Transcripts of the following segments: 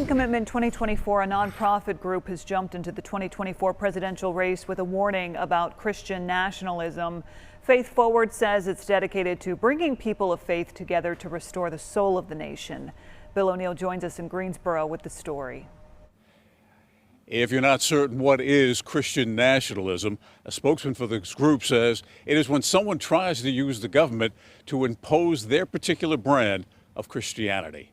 Commitment 2024, a nonprofit group, has jumped into the 2024 presidential race with a warning about Christian nationalism. Faith Forward says it's dedicated to bringing people of faith together to restore the soul of the nation. Bill O'Neill joins us in Greensboro with the story. If you're not certain what is Christian nationalism, a spokesman for this group says it is when someone tries to use the government to impose their particular brand of Christianity.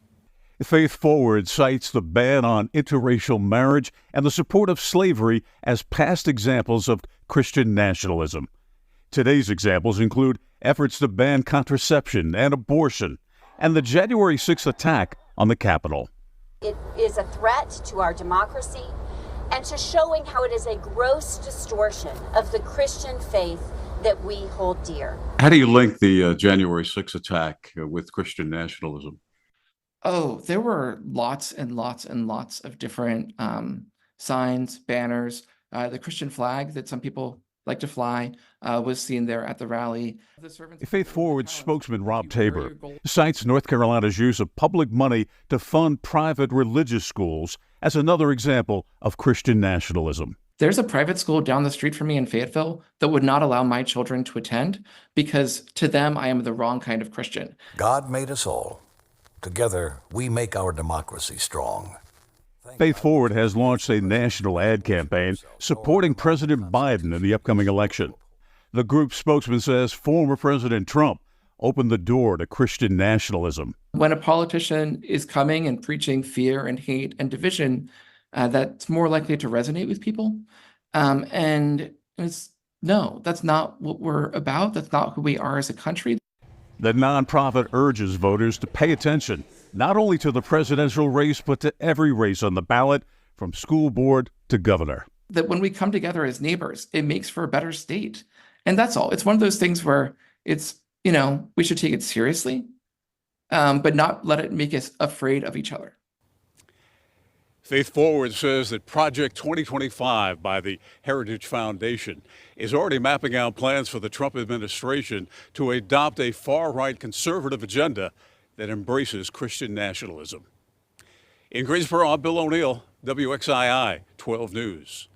Faith Forward cites the ban on interracial marriage and the support of slavery as past examples of Christian nationalism. Today's examples include efforts to ban contraception and abortion, and the January 6th attack on the Capitol. It is a threat to our democracy and to showing how it is a gross distortion of the Christian faith that we hold dear. How do you link the January 6th attack with Christian nationalism? Oh, there were lots and lots and lots of different signs, banners. The Christian flag that some people like to fly was seen there at the rally. Faith Forward spokesman Rob Tabor cites North Carolina's use of public money to fund private religious schools as another example of Christian nationalism. There's a private school down the street from me in Fayetteville that would not allow my children to attend because to them I am the wrong kind of Christian. God made us all. Together, we make our democracy strong. Faith Forward has launched a national ad campaign supporting President Biden in the upcoming election. The group's spokesman says former President Trump opened the door to Christian nationalism. When a politician is coming and preaching fear and hate and division, that's more likely to resonate with people. No, that's not what we're about. That's not who we are as a country. The nonprofit urges voters to pay attention not only to the presidential race, but to every race on the ballot, from school board to governor. That when we come together as neighbors, it makes for a better state. And that's all. It's one of those things where it's, we should take it seriously, but not let it make us afraid of each other. Faith Forward says that Project 2025 by the Heritage Foundation is already mapping out plans for the Trump administration to adopt a far-right conservative agenda that embraces Christian nationalism. In Greensboro, I'm Bill O'Neill, WXII 12 News.